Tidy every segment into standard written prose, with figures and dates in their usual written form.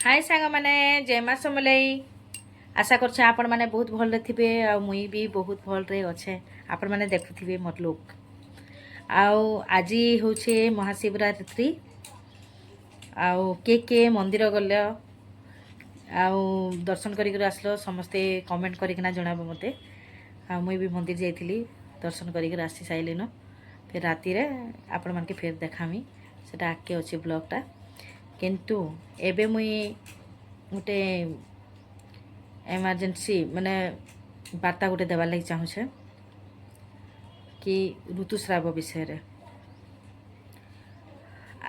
हाय सांग मैंने जय माँ समलई आशा कर आपण मैंने बहुत भल थे मुई भी बहुत भल अच्छे आपण मैंने देखुवे मोर लुक आज हूँ महाशिवरात्रि के मंदिर गल दर्शन कर आसल समस्ते कमेंट करना जनाब मत मुई भी मंदिर जाइली दर्शन कर आसी सारे फिर राति आपण मान के फिर देखामी से आगे अच्छे ब्लॉगटा किंतु एबे मुई गोटे एमरजेंसी माने वार्ता गोटे देवार लगी चाहूँचे कि ऋतुस्राव विषय रे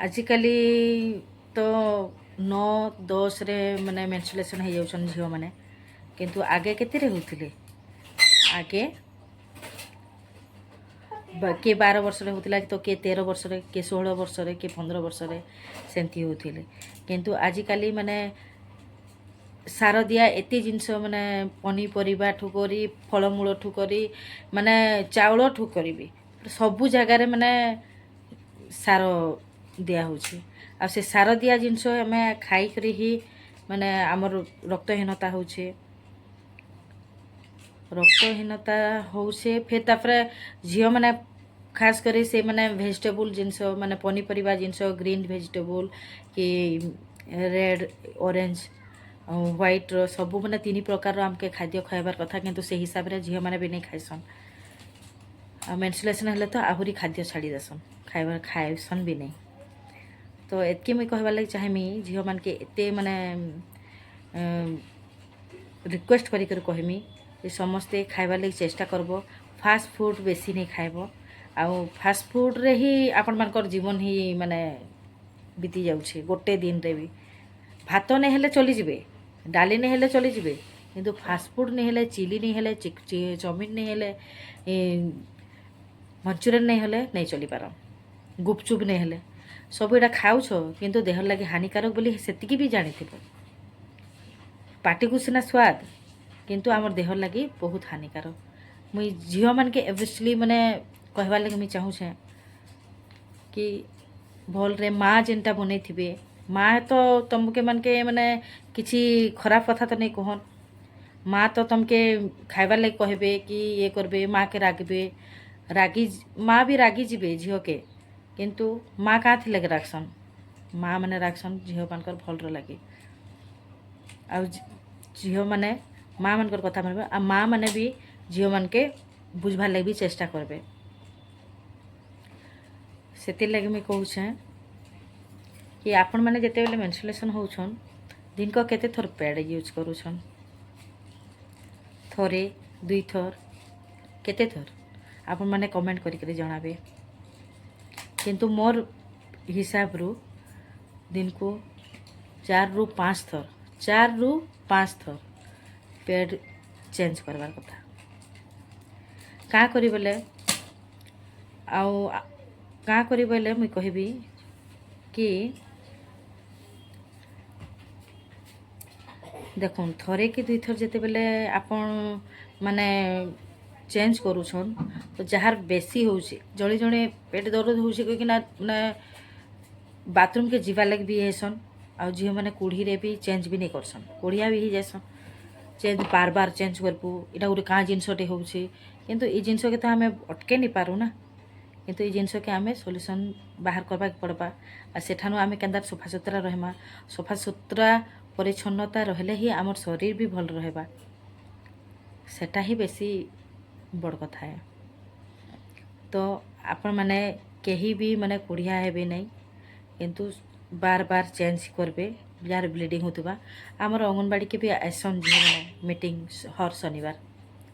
आजिकली तो 9-10 रे माने मेंस्ट्रुएशन हो जाउछन झियो माने किंतु आगे केते रे होतिले आगे के 12 वर्ष रे होतिला तो के 13 वर्ष रे के 16 वर्ष रे के 15 वर्ष रे सेंती होतिले किंतु आजिकली माने सार दिया एते जिनस माने पनीपरिबा ठू करी फलमूल ठू करी माने चाउल ठू करी भी सबु जगार माने सार दिया होछि आ से सार दिया जिनस हमें खाई करी ही माने हमर रक्तहीनता होछि रक्तहीनता होछे फिर तापर झियो माने खास करी से माने वेजिटेबल जिनस माने पनीपरिबा जिनस ग्रीन वेजिटेबल कि रेड ऑरेंज व्हाइट सबू मैंने 3 प्रकार आमके खाद्य खाइबार कथा किंतु से हिसाब रे झियो मैंने भी नहीं खाइसन मेंस्ट्रुएशन हेले तो आहुरी खाद्य छाड़ी देसन खाइबार खाइसन भी नहीं तो एतके मुई कहबार लगी चाहेमी झियो मान के एते माने रिक्वेस्ट करी कर कहमी कि समस्ते खाइबार लगी चेष्टा करबो फास्ट फूड बेसी नहीं खाइबो आउ फास्ट फूड रे ही आपण मानकर जीवन ही माने बीती जाउछे गोटे दिन रे भी भात नहीं हेले चली जिबे डाली नहीं हेले चली जिबे किंतु फास्टफुड नहीं हेले चिली नहीं हेले चाउमिन नहीं हेले मंचूरियन नहीं हेले नहीं चली पार गुपचुप नहीं हेले सब एटा खाऊछ किंतु देह लगे हानिकारक बोली सेतिकी भी जानी थी पाटी को सिना स्वाद किंतु आमर देह लगी बहुत हानिकारक मुई झियो मान के एब्वियसली माने कहबार लगे मुई चाहूछे कि भल रे माँ जेनटा बनै थिबे माँ तो तुमके मन के माने किसी खराब कथा तो नहीं कहन माँ तो तुमके खाइबार लगे कहबे कि ये करबे माँ के रागबे रागी माँ भी रागी जीवे झियो के किंतु माँ क्या थी लगे राखसन माँ मैंने राखसन झियो मानकर भल लगे आ झियो माने माँ मानकर कथा मानबे आ माँ माने भी झियो मान के बुझबार लगे भी चेष्टा करबे सेतिर लगे मुई कहूछे कि आपण मैंने जिते बेले मेंस्ट्रुएशन होउछन दिन को केते थर पैड यूज करूछन थरे 2 थर केते थर आपण मैंने कमेंट करी जनाबे किंतु मोर हिसाब रु दिन को 4 रु 5 थर 4 रु 5 थर पैड चेंज करवार कथा का करी बोले आउ का करी बोले मुई कहबी कि देखो थरे कि 2 थर जिते बेले आपण माने चेंज करूछन तो जार बेसी होउछि जड़े जड़े पेट दर्द होउछि कि ना माने बाथरूम के जीवा लग भी हेसन आ झियो माने कुढ़ी रे भी चेंज भी नहीं करसन कुढ़िया भी ही जासन चेंज बार बार चेंज करबू इटा गोटे का जिनसटे होउछि किंतु ई जिनस के तो हमें अटके नहीं पारू ना किंतु ई जिनस के हमें सॉल्यूशन बाहर करबा पड़बा आ सेठानु हमें केंदा सफा सुतरा रहमा सफा सुतरा परिच्छन्नता रहले ही आमर शरीर भी भल रहबा सेटा ही बेसी बड़ कथा है तो आपण माने कहीं भी माने कुड़िया हेबे नहीं किंतु बार बार चेंज करबे जार ब्लीडिंग होतबा आमर अंगनबाड़ी के भी आसन झियो माने मीटिंग हर शनिवार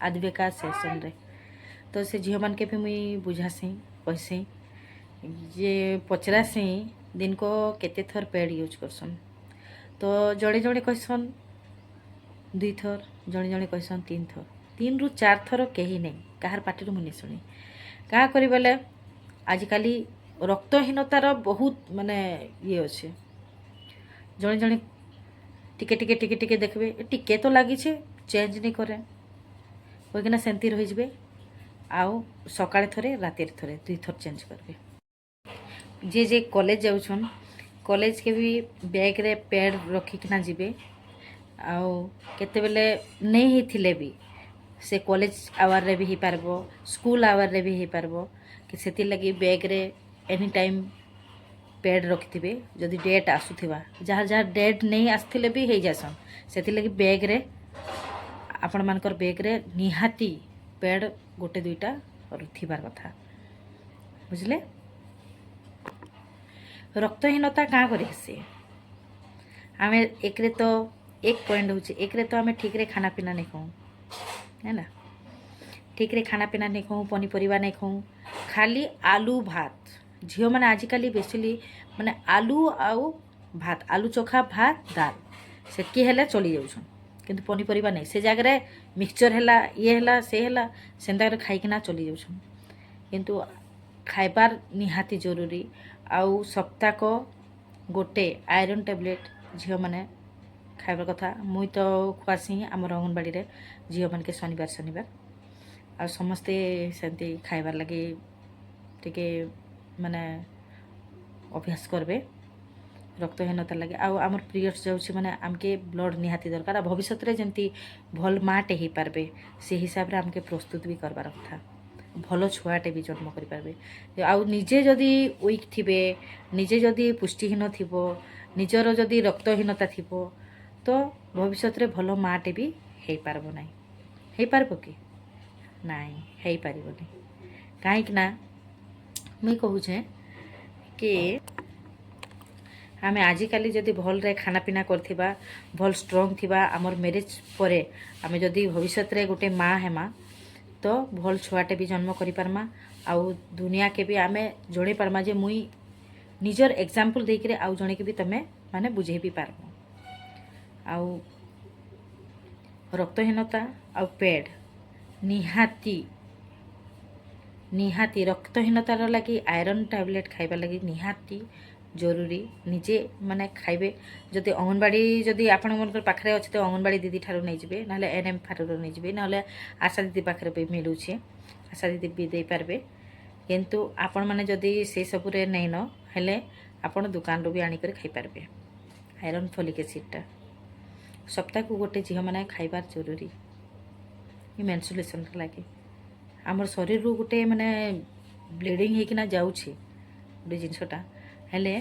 आदिवेका सेशन रे तो से झियो मान के भी मुई बुझासी कहसी जे पचरासी दिन को केते थर पैड यूज करसन तो जड़े जड़े कहसन 2 थर जड़े जड़े कहसन 3 थर 3 रु 4 थर कहीं नहीं कहार पार्टी मुझे शुणी क्या करी बोले आजिकली रक्तहीनतार बहुत माने ये अच्छे जड़े जड़े टिके टिके टिके टिके देखबे टिके तो लगी चेंज नहीं करे कहीकिना सेमती रही आउ सकाଳେ थरे रातिर थरे 2 थर चेंज करबे जे जे कॉलेज जाउछन कॉलेज के भी बैग रे पैड रखिकिना जिबे आउ केतेबेले नहीं ही थिले भी से कॉलेज आवर रे भी ही पारबो स्कूल आवर रे भी ही पारबो कि सेति लगी बैग रे एनी टाइम पैड रखिथिबे जदि डेट आसुथिबा जहाँ जहाँ डेट नहीं आसथिले भी हो जासन सेति लगी बैग रे आपण मानकर बैग रे निहाती पैड गोटे दुईटा थिबार कथा बुझले। रक्तहीनता क्या करे से आम एक तो एक पॉइंट होचे एक तो आम ठीक रे खाना पीना नहीं खाऊँ है ना ठीक रे खाना पीना नहीं खाऊँ पनीपरिया नहीं खाऊँ खाली आलू भात झील मैंने आजिकल बेसिली माने आलू आउ भात आलू चोखा भात दाल सेटकी हेले चली जाऊन किंतु पनीपरिया नहीं से जगह मिक्सचर है ये है से है से खाईकिना चली जाऊन किंतु खाइबार निहाती जरूरी आउ सप्ताह गोटे आयरन टैबलेट झील मैंने खाइबार कथा मुई तो खुआसी आमर अंगनबाड़ी रे झील मान के शनिवार शनिवार आ समस्ते सेमती खाइबार लगे टिके माने अभ्यास करबे रक्तहीनता लगे आमर पीरियड्स जाऊँगी माने आमके ब्लड निहाती दरकार आ भविष्य रे जेमती भल माटे ही पारबे से हिसाब रे आमके प्रस्तुत भी करबार कथा भल छुआटे भी जन्म करें आउ निजे जदि वीक थिबे निजे जदि पुष्टिहीन थिबो निजर जदि रक्तहीनता थिबो तो भविष्य रे भल माटे भी हो पारबो नहीं हो पारबो कि नहीं हो पारबोनी कहीं ना मुई कहूचे कि आम आजिकल जदि भल रे खाना पीना करथिबा भल स्ट्रॉंग थिबा आमर मैरिज परे आम जदि भविष्य रे गोटे माँ हेमा तो भल छुआटे भी जन्म करि पारमा आउ दुनिया के भी आमे जणे पारमा जे मुई निजर एग्जाम्पल देकर आउ जणे के भी तमे माने बुझे भी पारबो आउ रक्तहीनता आउ पेड निहाती निहाती रक्तहीनतार लगी आयरन टैबलेट खाइबा लगी निहाती जरूरी निजे माने खाइबे जदि अंगनबाड़ी जदि आपण मन पाखरे अच्छे तो अंगनबाड़ी दीदी ठारू नहीं जिबे नाले एनएम ठारू नहीं जिबे नाले आशा दीदी पाखरे भी मिलूछे आशा दीदी भी दे पारबे किंतु आपण माने जदि से सब रे नहीं न हेले आपण दुकान रो भी आनी कर खाइ पारबे आयरन फॉलिक एसिड सप्ताह को गोटे झील माने खाइबार जरूरी मेन्सुरेशन लगे आमर शरीर रू गोटे माने ब्लीडिंग होकिना जाऊँचे गोटे जिनसटा हेले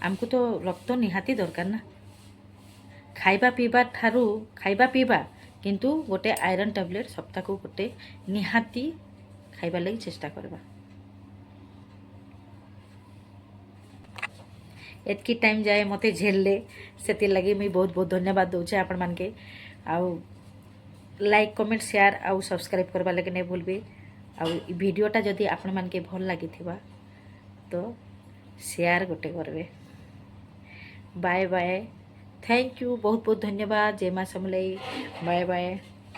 आमको तो रक्त निहाती दरकार ना खाइबा पीबा ठारू खाइबा पीबा किंतु गोटे आयरन टैबलेट सप्ताह को गोटे निहाती खाइबा लगी चेष्टा करबा एतकी टाइम जाए मते झेलले सेति लगी मुई बहुत बहुत धन्यवाद दूचे आपण मान के आउ लाइक कमेंट शेयर आउ सब्सक्राइब करबा लगे नहीं भूलबे आउ वीडियोटा जदि आपण मान के भल लगी तो शेयर गोटे करबे बाय बाय थैंक यू बहुत बहुत धन्यवाद जय मां समलई बाय बाय।